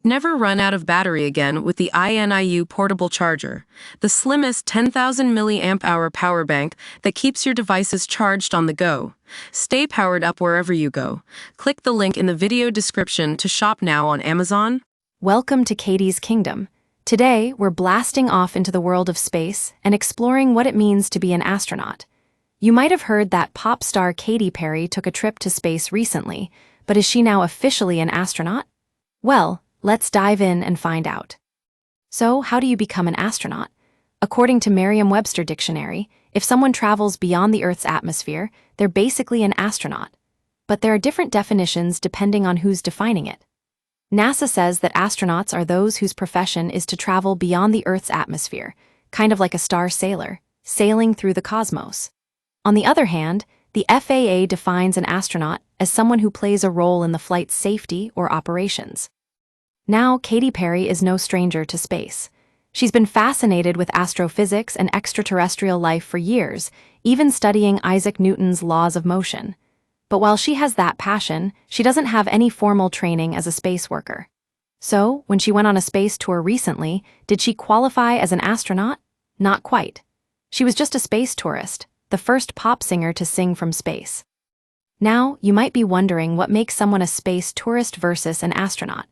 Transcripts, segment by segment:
Never run out of battery again with the INIU portable charger, the slimmest 10,000 milliamp hour power bank that keeps your devices charged on the go. Stay powered up wherever you go. Click the link in the video description to shop now on Amazon. Welcome to Katy's Kingdom. Today, we're blasting off into the world of space and exploring what it means to be an astronaut. You might have heard that pop star Katy Perry took a trip to space recently, but is she now officially an astronaut? Well, let's dive in and find out. So, how do you become an astronaut? According to Merriam-Webster Dictionary, if someone travels beyond the Earth's atmosphere, they're basically an astronaut. But there are different definitions depending on who's defining it. NASA says that astronauts are those whose profession is to travel beyond the Earth's atmosphere, kind of like a star sailor, sailing through the cosmos. On the other hand, the FAA defines an astronaut as someone who plays a role in the flight's safety or operations. Now, Katy Perry is no stranger to space. She's been fascinated with astrophysics and extraterrestrial life for years, even studying Isaac Newton's laws of motion. But while she has that passion, she doesn't have any formal training as a space worker. So, when she went on a space tour recently, did she qualify as an astronaut? Not quite. She was just a space tourist, the first pop singer to sing from space. Now, you might be wondering what makes someone a space tourist versus an astronaut.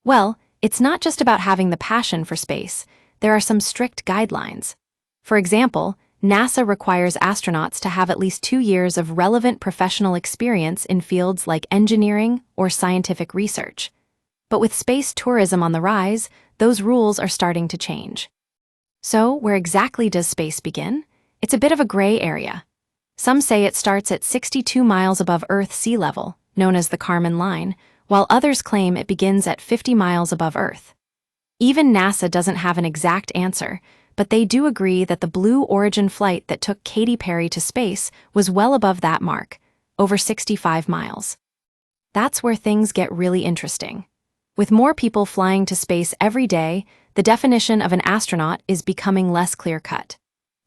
Well, it's not just about having the passion for space. There are some strict guidelines. For example, NASA requires astronauts to have at least 2 years of relevant professional experience in fields like engineering or scientific research. But with space tourism on the rise, those rules are starting to change. So, where exactly does space begin? It's a bit of a gray area. Some say it starts at 62 miles above Earth sea level, known as the Kármán line, while others claim it begins at 50 miles above Earth. Even NASA doesn't have an exact answer, but they do agree that the Blue Origin flight that took Katy Perry to space was well above that mark, over 65 miles. That's where things get really interesting. With more people flying to space every day, the definition of an astronaut is becoming less clear-cut.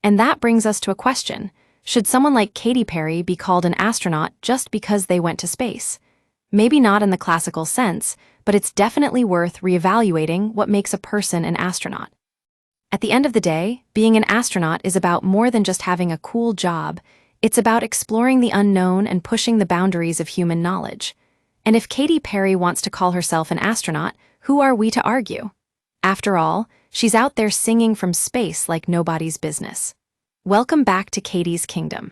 And that brings us to a question. Should someone like Katy Perry be called an astronaut just because they went to space? Maybe not in the classical sense, but it's definitely worth reevaluating what makes a person an astronaut. At the end of the day, being an astronaut is about more than just having a cool job. It's about exploring the unknown and pushing the boundaries of human knowledge. And if Katy Perry wants to call herself an astronaut, who are we to argue? After all, she's out there singing from space like nobody's business. Welcome back to Katy's Kingdom.